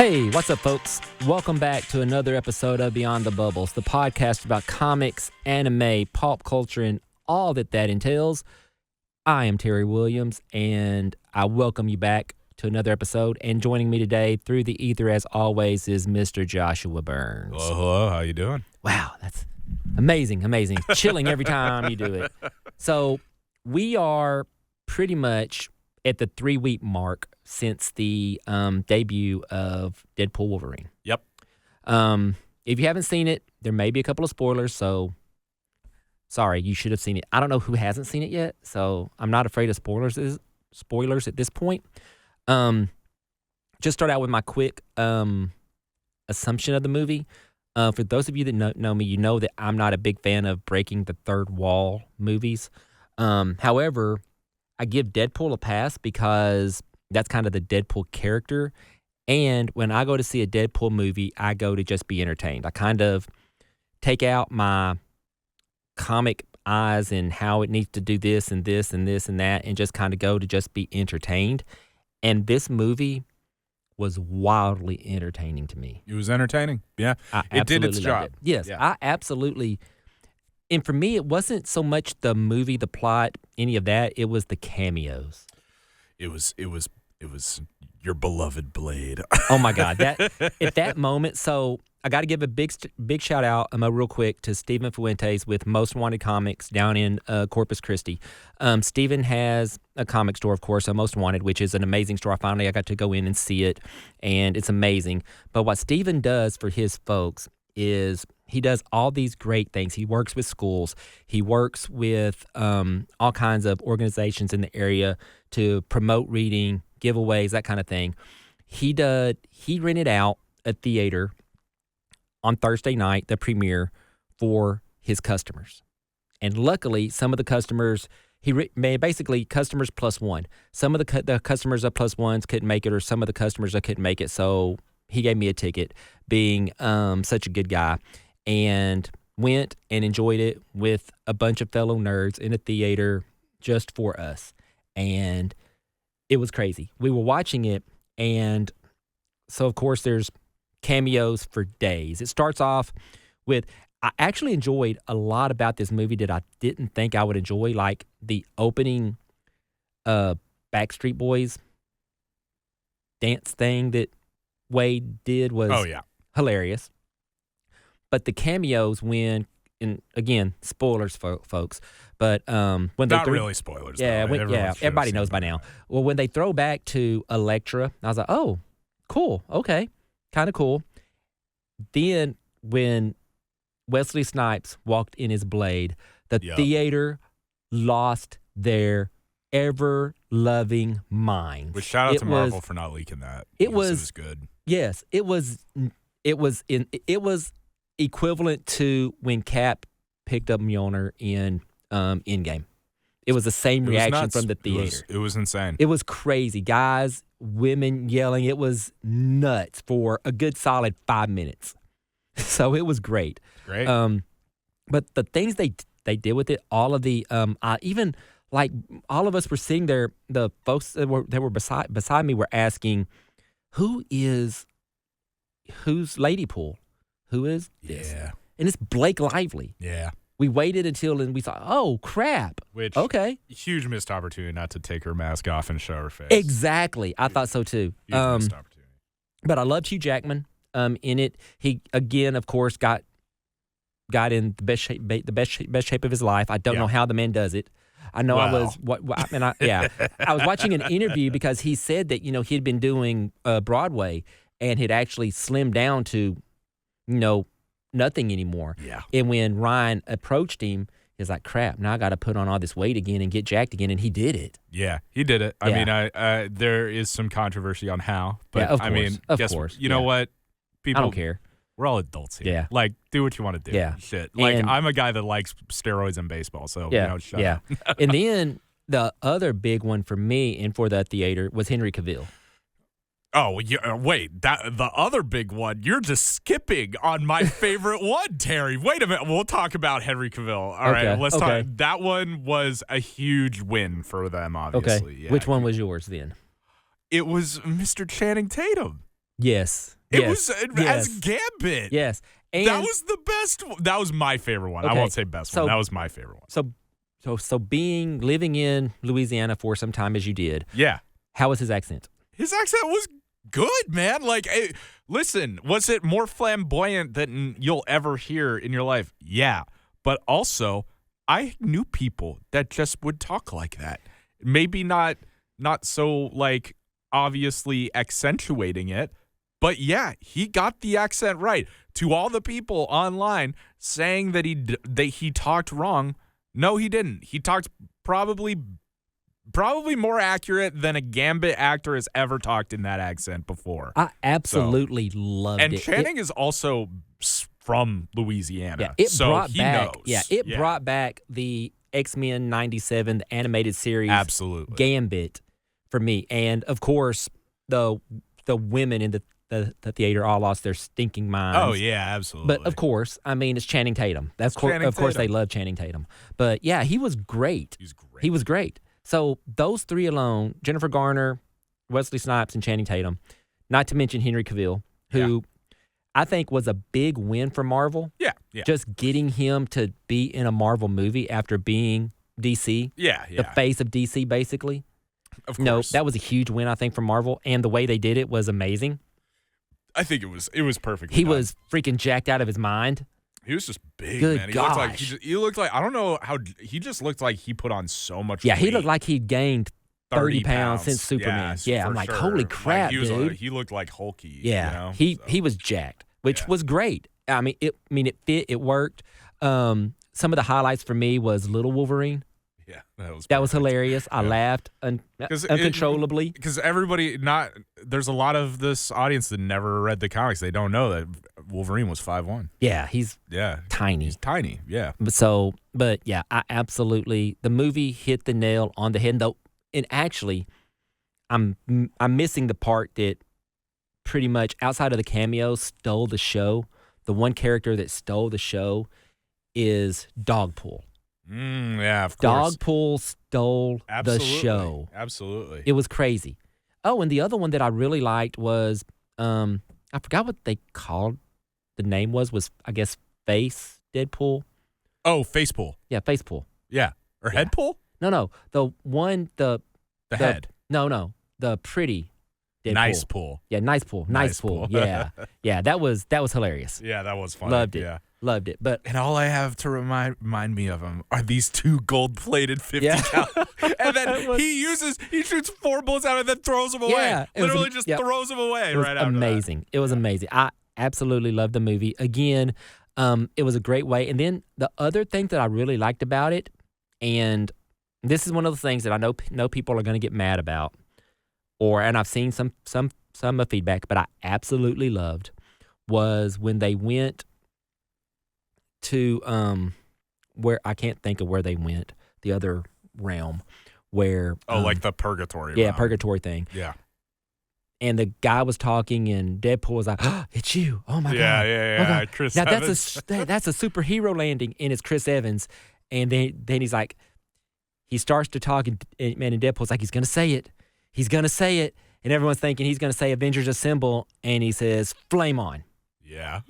Hey, what's up, folks? Welcome back to another episode of Beyond the Bubbles, the podcast about comics, anime, pop culture, and all that entails. I am Terry Williams, and I welcome you back to another episode. And joining me today through the ether, as always, is Mr. Joshua Burns. Hello. How you doing? Wow, that's amazing. Chilling every time you do it. So we are pretty much at the 3-week mark since the debut of Deadpool Wolverine. Yep. If you haven't seen it, there may be a couple of spoilers, so sorry, you should have seen it. I don't know who hasn't seen it yet, so I'm not afraid of spoilers at this point. Just start out with my quick assumption of the movie. For those of you that know me, you know that I'm not a big fan of breaking the third wall movies. However, I give Deadpool a pass because that's kind of the Deadpool character. And when I go to see a Deadpool movie, I go to just be entertained. I kind of take out my comic eyes and how it needs to do this and this and this and that and just kind of go to just be entertained. And this movie was wildly entertaining to me. It was entertaining. Yeah. It did its job. Yes, yeah. I absolutely. And for me, it wasn't so much the movie, the plot, any of that. It was the cameos. It was your beloved Blade. Oh my God! At that moment. So I got to give a big shout out, real quick, to Stephen Fuentes with Most Wanted Comics down in Corpus Christi. Stephen has a comic store, of course, Most Wanted, which is an amazing store. I got to go in and see it, and it's amazing. But what Stephen does for his folks is he does all these great things. He works with schools. He works with all kinds of organizations in the area to promote reading, giveaways, that kind of thing. He rented out a theater on Thursday night, the premiere, for his customers. And luckily, some of the customers, basically customers plus one. Some of the customers of plus ones couldn't make it, or some of the customers that couldn't make it. So he gave me a ticket, being such a good guy, and went and enjoyed it with a bunch of fellow nerds in a theater just for us. And it was crazy. We were watching it, and so, of course, there's cameos for days. It starts off with, I actually enjoyed a lot about this movie that I didn't think I would enjoy, like the opening Backstreet Boys dance thing that Wade did was hilarious. But the cameos when, and again, spoilers, folks, but when they not really spoilers. Yeah, everybody knows by now. Well, when they throw back to Elektra, I was like, oh, cool, okay, kind of cool. Then when Wesley Snipes walked in his Blade, the theater lost their ever-loving minds. Which shout out to Marvel for not leaking that. It was good. Yes, it was equivalent to when Cap picked up Mjolnir in Endgame. It was the same reaction from the theater. It was insane. It was crazy. Guys, women yelling. It was nuts for a good solid 5 minutes. So it was great. Great. But the things they did with it, all of the even like all of us were sitting there, the folks that were beside me were asking, who's Ladypool? Who is this? Yeah. And it's Blake Lively. Yeah. We waited until and we thought, oh, crap. Which, okay. Huge missed opportunity not to take her mask off and show her face. Exactly. I thought so, too. Huge missed opportunity. But I loved Hugh Jackman in it. He, again, of course, got in the best shape of his life. I don't know how the man does it. I know I was watching an interview because he said that, he had been doing Broadway and had actually slimmed down to, nothing anymore. Yeah. And when Ryan approached him, he's like, crap, now I got to put on all this weight again and get jacked again. And he did it. Yeah, he did it. I mean, there is some controversy on how. But of course. You know what? People, I don't care. We're all adults here. Yeah. Like, do what you want to do. Yeah. Shit. Like, I'm a guy that likes steroids in baseball, so, shut up. And then the other big one for me and for the theater was Henry Cavill. Oh, wait, the other big one, you're just skipping on my favorite one, Terry. Wait a minute. We'll talk about Henry Cavill. All right, let's talk. That one was a huge win for them, obviously. Okay. Yeah. Which one was yours then? It was Mr. Channing Tatum. Yes. It was as Gambit. Yes. And that was the best. That was my favorite one. Okay. I won't say best one. That was my favorite one. So living in Louisiana for some time as you did. Yeah. How was his accent? His accent was good, man. Like, listen, was it more flamboyant than you'll ever hear in your life? Yeah. But also, I knew people that just would talk like that. Maybe not so, like, obviously accentuating it. But yeah, he got the accent right. To all the people online saying that he talked wrong, no, he didn't. He talked probably more accurate than a Gambit actor has ever talked in that accent before. I absolutely loved it. And Channing is also from Louisiana, yeah, so he knows. Yeah, it brought back the X-Men '97 the animated series. Absolutely, Gambit for me, and of course the women in the theater all lost their stinking minds. Oh yeah, absolutely. But of course, I mean, it's Channing Tatum. Of course, they love Channing Tatum. But yeah, he was great. He was great. So those three alone, Jennifer Garner, Wesley Snipes, and Channing Tatum, not to mention Henry Cavill, who I think was a big win for Marvel. Yeah. Just getting him to be in a Marvel movie after being DC. Yeah. The face of DC, basically. Of course. No, that was a huge win, I think, for Marvel. And the way they did it was amazing. I think it was perfect. He was freaking jacked out of his mind. He was just big, Good man. gosh. He looked like I don't know how he just looked like he put on so much weight. Yeah, he looked like he'd gained 30 pounds since Superman. Yeah, I'm like, sure. Holy crap, dude. He looked like hulky. Yeah, you know? he was jacked, which was great. I mean, it fit, it worked. Some of the highlights for me was Little Wolverine. Yeah, that was hilarious. I laughed uncontrollably. Because there's a lot of this audience that never read the comics. They don't know that Wolverine was 5'1". Yeah, he's tiny. He's tiny, yeah. But yeah, I absolutely, the movie hit the nail on the head. Though, and actually, I'm missing the part that pretty much outside of the cameos stole the show. The one character that stole the show is Dogpool. Yeah, of course. Dogpool stole the show. Absolutely. It was crazy. Oh, and the other one that I really liked was, I forgot what they called the name was I guess Face Deadpool. Oh, Facepool. Yeah, Facepool. Yeah. Or Headpool? No. The head. No. The pretty Deadpool. Nice Pool. Yeah, Nice Pool. Yeah. Yeah, that was hilarious. Yeah, that was funny. Loved it. Yeah. Loved it. And all I have to remind me of him are these two gold-plated 50 cal. And then he shoots 4 bullets out and then throws them away. Literally just throws them away right after amazing. It was amazing. I absolutely loved the movie. Again, it was a great way. And then the other thing that I really liked about it, and this is one of the things that I know people are going to get mad about, and I've seen some feedback, but I absolutely loved, was when they went to where I can't think of where they went, the other realm where like the purgatory realm. Purgatory thing. Yeah. And the guy was talking and Deadpool was like, "Oh, it's you. Oh my god." Yeah. Oh, Chris now Evans. that's a superhero landing, and it's Chris Evans. And then he's like, he starts to talk and Deadpool's like, he's going to say it. He's going to say it. And everyone's thinking he's going to say Avengers Assemble, and he says flame on. Yeah.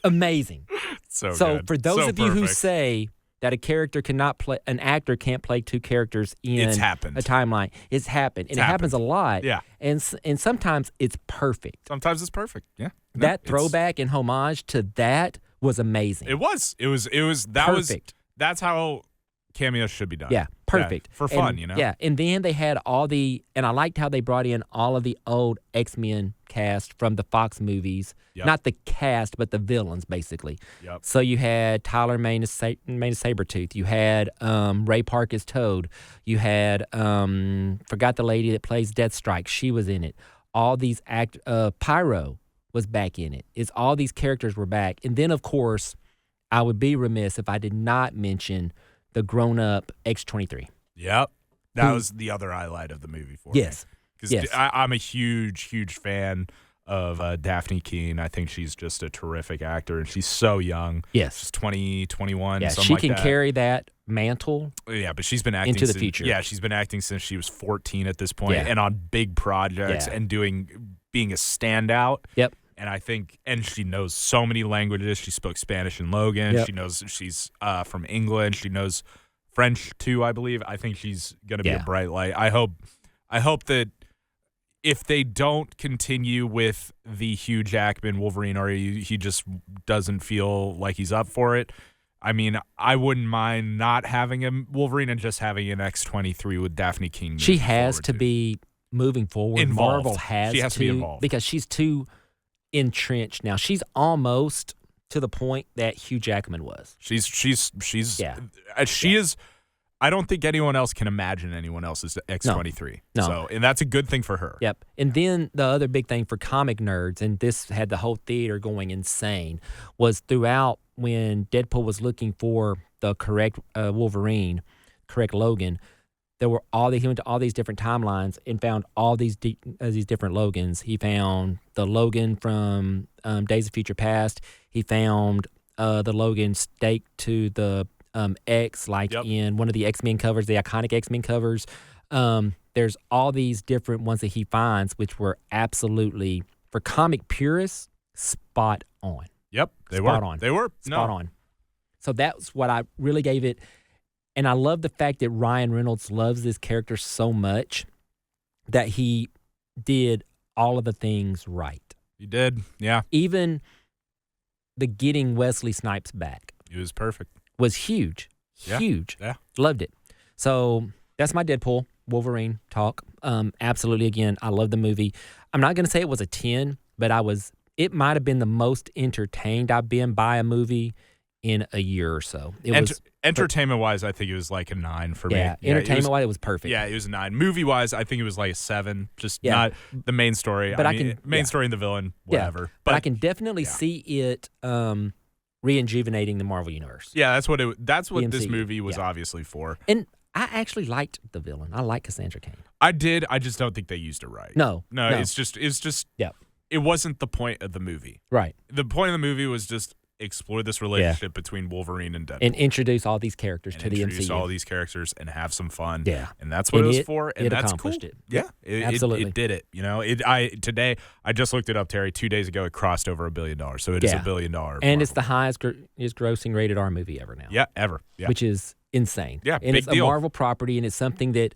Amazing. So good. For those of you who say that an actor can't play two characters in it's happened. A timeline, it's happened. And it happens a lot. Yeah. And sometimes it's perfect. Sometimes it's perfect. Yeah. That throwback and homage to that was amazing. It was perfect. That's how cameos should be done. Yeah, perfect. Yeah, for fun, you know? Yeah, and then they had and I liked how they brought in all of the old X-Men cast from the Fox movies. Yep. Not the cast, but the villains, basically. Yep. So you had Tyler Mane as Sabretooth. You had Ray Park as Toad. You had, forgot the lady that plays Deathstrike. She was in it. All these Pyro was back in it. All these characters were back. And then, of course, I would be remiss if I did not mention the grown-up X-23. Yep. That was the other highlight of the movie for me. Yes. Because I'm a huge, huge fan of Daphne Keane. I think she's just a terrific actor, and she's so young. Yes. She's 20, 21, yeah, something she like can that. carry that mantle. Yeah, but she's been acting into the future. Yeah, she's been acting since she was 14 at this point, and on big projects and doing being a standout. Yep. And I think, and she knows so many languages. She spoke Spanish in Logan. Yep. She knows she's from England. She knows French too, I believe. I think she's gonna be a bright light. I hope that if they don't continue with the Hugh Jackman Wolverine, or he just doesn't feel like he's up for it, I mean, I wouldn't mind not having a Wolverine and just having an X-23 with Daphne King. She has to be moving forward. Involved. Marvel has to be involved because she's too entrenched now. She's almost to the point that Hugh Jackman was. She is. I don't think anyone else can imagine anyone else's X-23. No. So, and that's a good thing for her. Yep. And then the other big thing for comic nerds, and this had the whole theater going insane, was throughout when Deadpool was looking for the correct Wolverine, correct Logan, he went to all these different timelines and found all these different Logans. He found the Logan from Days of Future Past. He found the Logan staked to the X, in one of the X-Men covers, the iconic X-Men covers. There's all these different ones that he finds, which were absolutely, for comic purists, spot on. Yep, They were spot on. So that's what I really gave it. And I love the fact that Ryan Reynolds loves this character so much that he did all of the things right. He did, yeah. Even the getting Wesley Snipes back. He was perfect. Was huge. Yeah. Huge. Yeah. Loved it. So that's my Deadpool, Wolverine talk. Absolutely, again, I love the movie. I'm not going to say it was a 10, but it might have been the most entertained I've been by a movie in a year or so. Entertainment-wise, I think it was like a 9 for me. Yeah, entertainment-wise, it was perfect. Yeah, it was a 9. Movie-wise, I think it was like a 7. Just not the main story. But main story and the villain, whatever. Yeah, but I can definitely see it re-injuvenating the Marvel Universe. Yeah, that's what this MCU, movie was obviously for. And I actually liked the villain. I like Cassandra Cain. I did. I just don't think they used it right. No. It's just it wasn't the point of the movie. Right. The point of the movie was just explore this relationship between Wolverine and Deadpool. And introduce all these characters to the MCU. Introduce all these characters and have some fun. Yeah. And that's what it was for. And it that's accomplished cool. it. Yeah. Absolutely. It did it. You know, today, I just looked it up, Terry. 2 days ago, it crossed over $1 billion. So it is $1 billion. And it's the highest grossing rated R movie ever now. Yeah, ever. Yeah. Which is insane. Yeah, and big it's deal. a Marvel property, and it's something that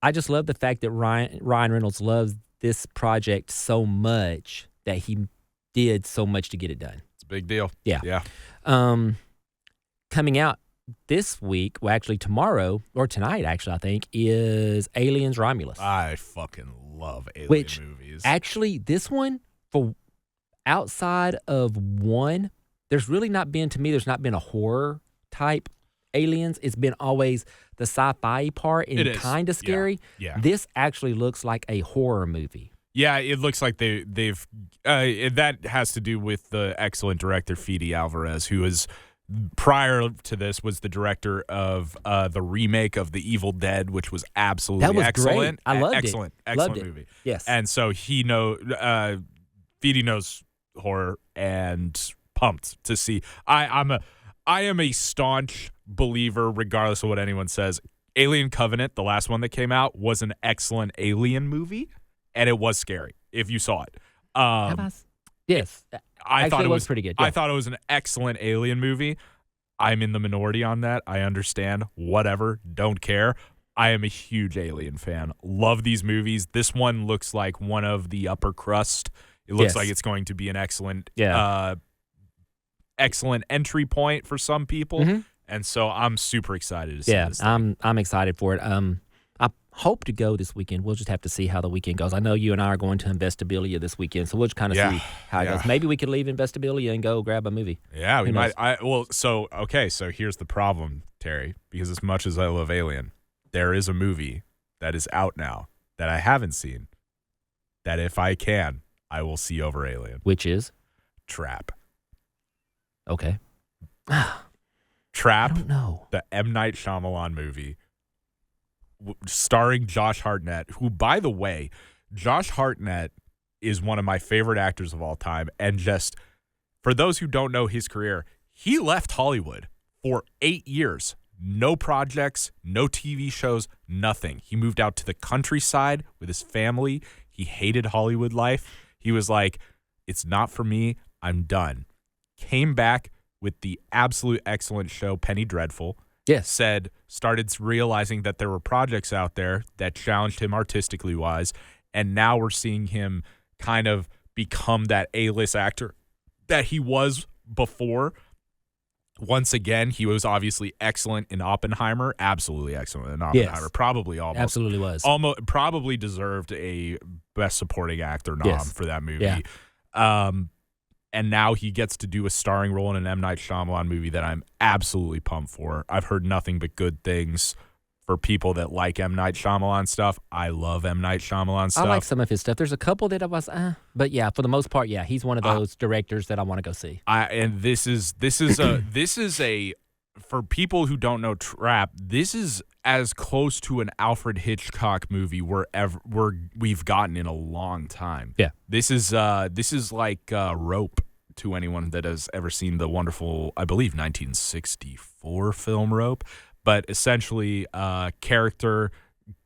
I just love the fact that Ryan Reynolds loves this project so much that he did so much to get it done. It's a big deal. Yeah. Yeah. Coming out this week, well, actually tomorrow, or tonight, actually, I think, is Aliens Romulus. I fucking love alien movies. Actually, this one, for outside of one, there's not been a horror type Aliens. It's been always the sci-fi part and kind of scary. Yeah. This actually looks like a horror movie. Yeah, it looks like they've that has to do with the excellent director Fede Alvarez, who is prior to this was the director of the remake of The Evil Dead, which was absolutely excellent. Great. I loved excellent, it. Excellent loved movie. It. Yes. And so Fede knows horror and pumped to see. I am a staunch believer, regardless of what anyone says. Alien Covenant, the last one that came out, was an excellent alien movie. And it was scary if you saw it. Yes. I thought it was pretty good. Yeah. I thought it was an excellent alien movie. I'm in the minority on that. I understand. Whatever. Don't care. I am a huge Alien fan. Love these movies. This one looks like one of the upper crust. It looks like it's going to be an excellent excellent entry point for some people. Mm-hmm. And so I'm super excited to see this. I'm excited for it. I hope to go this weekend. We'll just have to see how the weekend goes. I know you and I are going to Investabilia this weekend, so we'll just kind of see how it goes. Maybe we could leave Investabilia and go grab a movie. Yeah, we might. So here's the problem, Terry, because as much as I love Alien, there is a movie that is out now that I haven't seen that if I can, I will see over Alien. Which is? Trap. Okay. Trap. I don't know. The M. Night Shyamalan movie starring Josh Hartnett, who, by the way, Josh Hartnett is one of my favorite actors of all time. And just for those who don't know his career, he left Hollywood for 8 years. No projects, no TV shows, nothing. He moved out to the countryside with his family. He hated Hollywood life. He was like, it's not for me. I'm done. Came back with the absolute excellent show, Penny Dreadful. Yes. Started realizing that there were projects out there that challenged him artistically wise. And now we're seeing him kind of become that A-list actor that he was before. Once again, he was obviously excellent in Oppenheimer. Absolutely excellent in Oppenheimer. Yes. Probably almost. Absolutely was. Probably deserved a Best Supporting Actor nom for that movie. Yeah. And now he gets to do a starring role in an M. Night Shyamalan movie that I'm absolutely pumped for. I've heard nothing but good things for people that like M. Night Shyamalan stuff. I love M. Night Shyamalan stuff. I like some of his stuff. There's a couple that I was, but yeah, for the most part, yeah, he's one of those directors that I want to go see. And this is a for people who don't know Trap, this is as close to an Alfred Hitchcock movie we've gotten in a long time. Yeah. This is like Rope to anyone that has ever seen the wonderful, I believe, 1964 film Rope. But essentially, character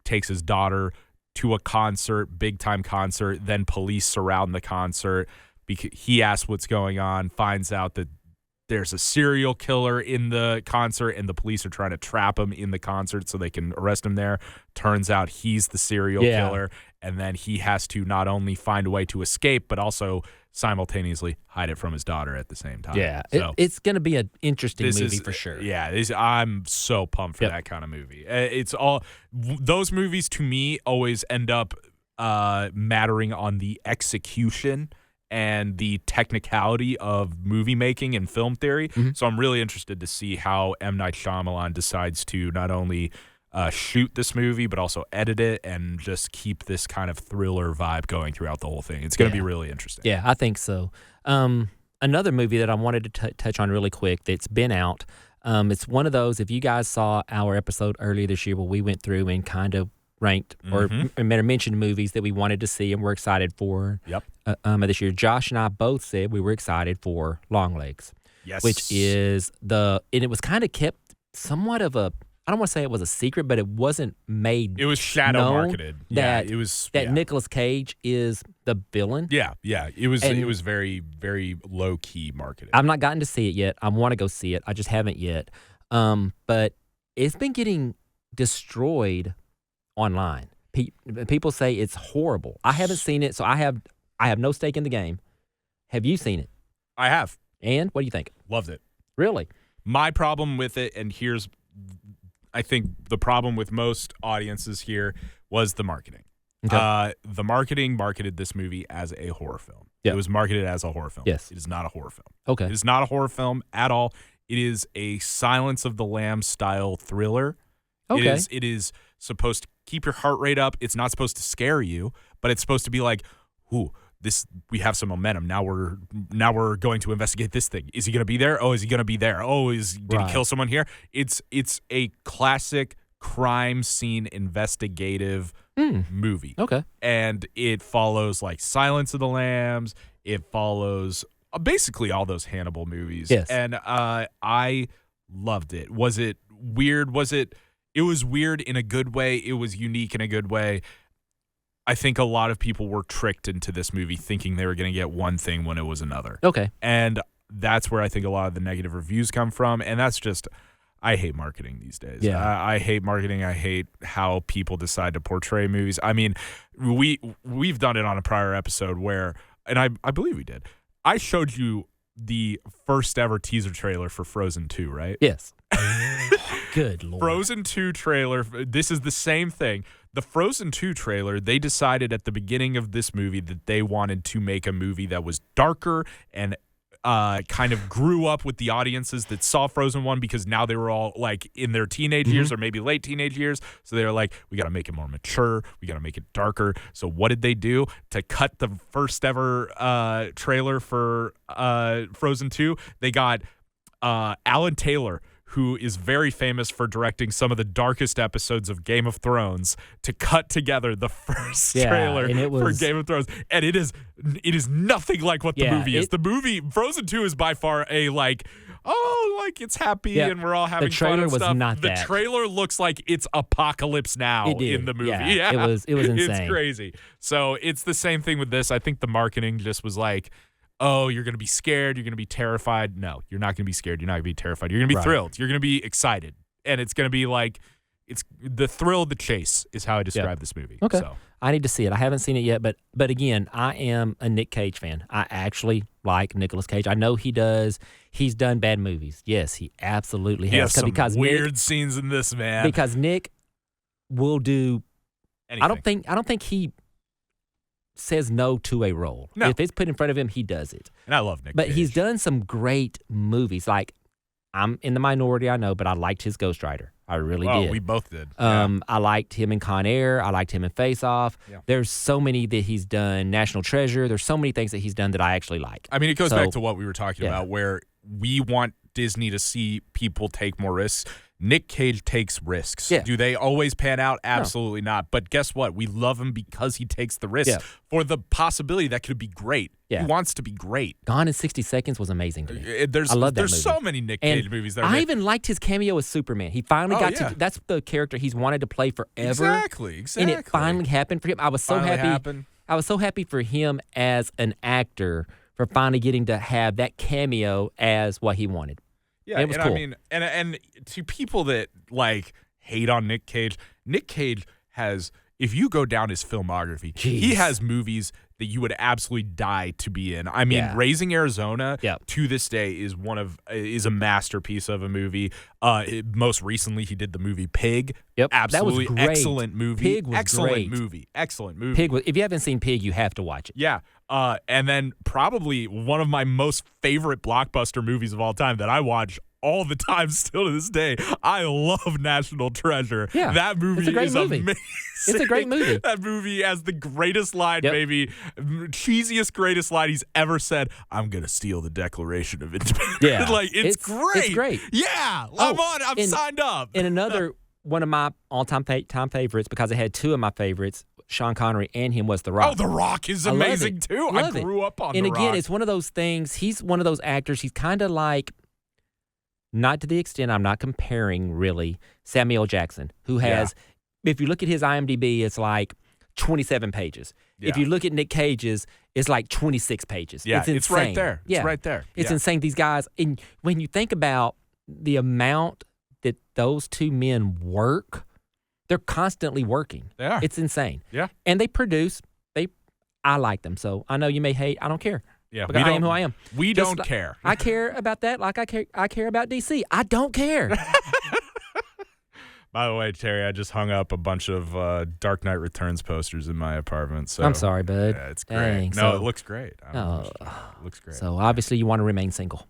takes his daughter to a concert, big-time concert, then police surround the concert. Because he asks what's going on, finds out that there's a serial killer in the concert, and the police are trying to trap him in the concert so they can arrest him there. Turns out he's the serial killer, and then he has to not only find a way to escape, but also simultaneously hide it from his daughter at the same time. Yeah, so it's going to be an interesting movie for sure. Yeah, I'm so pumped for that kind of movie. It's all those movies to me always end up mattering on the execution and the technicality of movie making and film theory. Mm-hmm. So I'm really interested to see how M. Night Shyamalan decides to not only shoot this movie, but also edit it and just keep this kind of thriller vibe going throughout the whole thing. It's going to be really interesting. Yeah, I think so. Another movie that I wanted to touch on really quick that's been out, it's one of those, if you guys saw our episode earlier this year where we went through and kind of ranked or mentioned movies that we wanted to see and we're excited for this year. Josh and I both said we were excited for Longlegs. Yes. Which is and it was kind of kept somewhat of a, I don't want to say it was a secret, but it wasn't made. It was shadow marketed. That Nicolas Cage is the villain. Yeah. It was very, very low key marketed. I've not gotten to see it yet. I want to go see it. I just haven't yet. But it's been getting destroyed online. People say it's horrible. I haven't seen it, so I have no stake in the game. Have you seen it? I have. And what do you think? Loved it. Really? My problem with it, and here's, I think the problem with most audiences here, was the marketing. Okay. The marketing marketed this movie as a horror film. Yep. It was marketed as a horror film. Yes. It is not a horror film. Okay. It is not a horror film at all. It is a Silence of the Lambs style thriller. Okay. It is supposed to keep your heart rate up. It's not supposed to scare you, but it's supposed to be like, ooh, we have some momentum. Now we're going to investigate this thing. Is he going to be there? Oh, is he going to be there? Oh, did he kill someone here? It's a classic crime scene investigative movie. Okay. And it follows like Silence of the Lambs. It follows basically all those Hannibal movies. Yes. And I loved it. Was it weird? It was weird in a good way. It was unique in a good way. I think a lot of people were tricked into this movie thinking they were going to get one thing when it was another. Okay. And that's where I think a lot of the negative reviews come from. And that's just, I hate marketing these days. Yeah. I hate marketing. I hate how people decide to portray movies. I mean, we've done it on a prior episode where, and I believe we did, I showed you the first ever teaser trailer for Frozen 2, right? Yes. Good Lord. Frozen 2 trailer. This is the same thing. The Frozen 2 trailer, they decided at the beginning of this movie that they wanted to make a movie that was darker and kind of grew up with the audiences that saw Frozen 1 because now they were all like in their teenage years or maybe late teenage years. So they were like, we got to make it more mature. We got to make it darker. So what did they do to cut the first ever trailer for Frozen 2? They got Alan Taylor, who is very famous for directing some of the darkest episodes of Game of Thrones, to cut together the first trailer for Game of Thrones. And it is nothing like what the movie is. The movie, Frozen 2, is by far a, like, oh, like it's happy and we're all having fun and stuff. The trailer was not that. The trailer looks like it's apocalypse now in the movie. Yeah. It was insane. It's crazy. So it's the same thing with this. I think the marketing just was like, oh, you're going to be scared. You're going to be terrified. No, you're not going to be scared. You're not going to be terrified. You're going to be thrilled. You're going to be excited. And it's going to be like, it's the thrill of the chase is how I describe this movie. Okay. So. I need to see it. I haven't seen it yet, but again, I am a Nick Cage fan. I actually like Nicolas Cage. I know he does. He's done bad movies. Yes, he absolutely has. He has some because weird scenes in this, man. Because Nick will do anything. I don't think he says no to a role. No. If it's put in front of him, he does it. And I love Nick But Cage. he's done some great movies. Like, I'm in the minority, I know, but I liked his Ghost Rider. I really did. We both did. I liked him in Con Air. I liked him in Face Off. Yeah. There's so many that he's done. National Treasure. There's so many things that he's done that I actually like. I mean, it goes back to what we were talking about, where we want Disney to see people take more risks. Nick Cage takes risks. Yeah. Do they always pan out? Absolutely not. But guess what? We love him because he takes the risks for the possibility that could be great. Yeah. He wants to be great. Gone in 60 Seconds was amazing to me. I love that movie. There's so many Nick Cage movies that are I even liked his cameo as Superman. He finally got to. That's the character he's wanted to play forever. Exactly. And it finally happened for him. I was so happy. Happened. I was so happy for him as an actor for finally getting to have that cameo as what he wanted. Yeah, it was cool. I mean, and to people that like hate on Nick Cage has, if you go down his filmography, he has movies that you would absolutely die to be in. I mean, Raising Arizona to this day is a masterpiece of a movie. Most recently, he did the movie Pig. Yep, absolutely that was great. Excellent movie. Pig was excellent great. Excellent movie. Pig was, if you haven't seen Pig, you have to watch it. Yeah. And then probably one of my most favorite blockbuster movies of all time that I watch all the time still to this day. I love National Treasure. Yeah, that movie is amazing. It's a great movie. That movie has the greatest line, maybe cheesiest, greatest line he's ever said. I'm going to steal the Declaration of Independence. Yeah. Like, it's great. It's great. Yeah. I'm signed up. And another one of my all-time time favorites, because I had two of my favorites, Sean Connery and him, was The Rock. Oh, The Rock is amazing too. I grew up on The Rock. And again, it's one of those things. He's one of those actors. He's kind of like, not to the extent I'm not comparing really, Samuel Jackson, who has, if you look at his IMDb, it's like 27 pages. Yeah. If you look at Nick Cage's, it's like 26 pages. Yeah, it's insane. It's right there. Yeah. It's right there. It's insane. These guys, and when you think about the amount that those two men work, they're constantly working. They are. It's insane. Yeah. And they produce. I like them. So I know you may hate. I don't care. Yeah, because I am who I am. We don't care. I care about that like I care about DC. I don't care. By the way, Terry, I just hung up a bunch of Dark Knight Returns posters in my apartment. So I'm sorry, bud. Yeah, it's great. Dang, no, it looks great. It looks great. So obviously you want to remain single.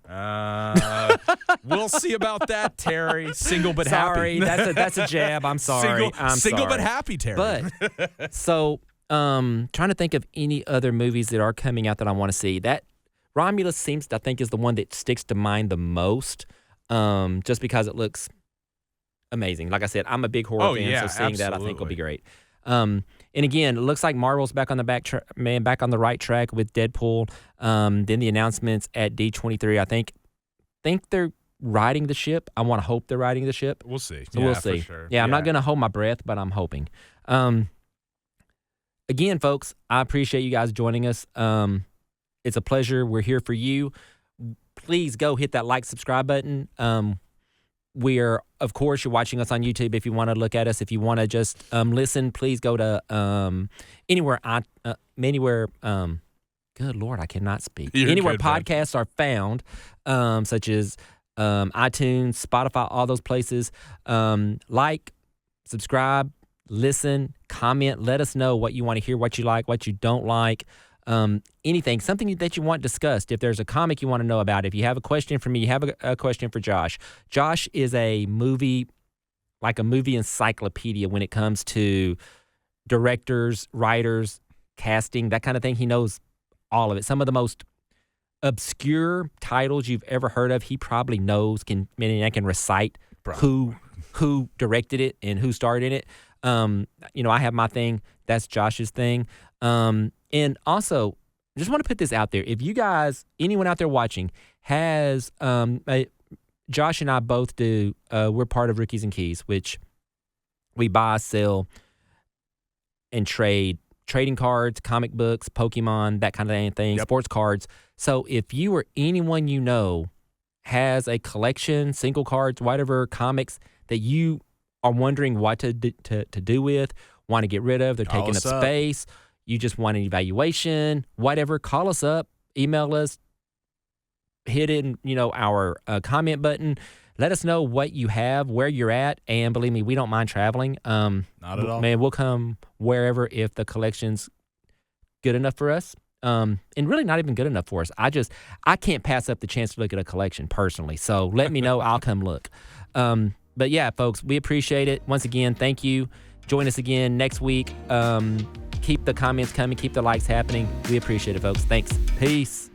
We'll see about that, Terry. Single but sorry, happy. that's a jab. I'm sorry. Single but happy, Terry. But so trying to think of any other movies that are coming out that I want to see. That Romulus seems, I think, is the one that sticks to mind the most, just because it looks amazing. Like I said, I'm a big horror fan, so seeing that I think will be great. And again, it looks like Marvel's back on the back on the right track with Deadpool. Then the announcements at D23, I think they're riding the ship. I want to hope they're riding the ship. We'll see. So we'll see. For sure. Yeah, I'm not going to hold my breath, but I'm hoping. Again, folks, I appreciate you guys joining us. It's a pleasure. We're here for you. Please go hit that like, subscribe button. We're, of course, you're watching us on YouTube. If you want to look at us, if you want to just listen, please go to anywhere. Good Lord, I cannot speak. Anywhere podcasts are found, such as iTunes, Spotify, all those places. Like, subscribe, listen, comment. Let us know what you want to hear, what you like, what you don't like. Anything, something that you want discussed. If there's a comic you want to know about, if you have a question for me, you have a question for Josh. Josh is a movie encyclopedia when it comes to directors, writers, casting, that kind of thing. He knows all of it. Some of the most obscure titles you've ever heard of, he probably knows. I can recite who directed it and who starred in it. I have my thing. That's Josh's thing. And also, just want to put this out there. If you guys, anyone out there watching, has Josh and I both do. We're part of Rookies and Keys, which we buy, sell, and trade trading cards, comic books, Pokemon, that kind of thing, sports cards. So if you or anyone you know has a collection, single cards, whatever comics that you are wondering what to do with, want to get rid of, they're taking up space, you just want an evaluation, whatever, call us up, email us, hit in, our comment button. Let us know what you have, where you're at, and believe me, we don't mind traveling. Not at all. Man, we'll come wherever if the collection's good enough for us. And really not even good enough for us. I can't pass up the chance to look at a collection personally. So let me know. I'll come look. But yeah, folks, we appreciate it. Once again, thank you. Join us again next week. Keep the comments coming. Keep the likes happening. We appreciate it, folks. Thanks. Peace.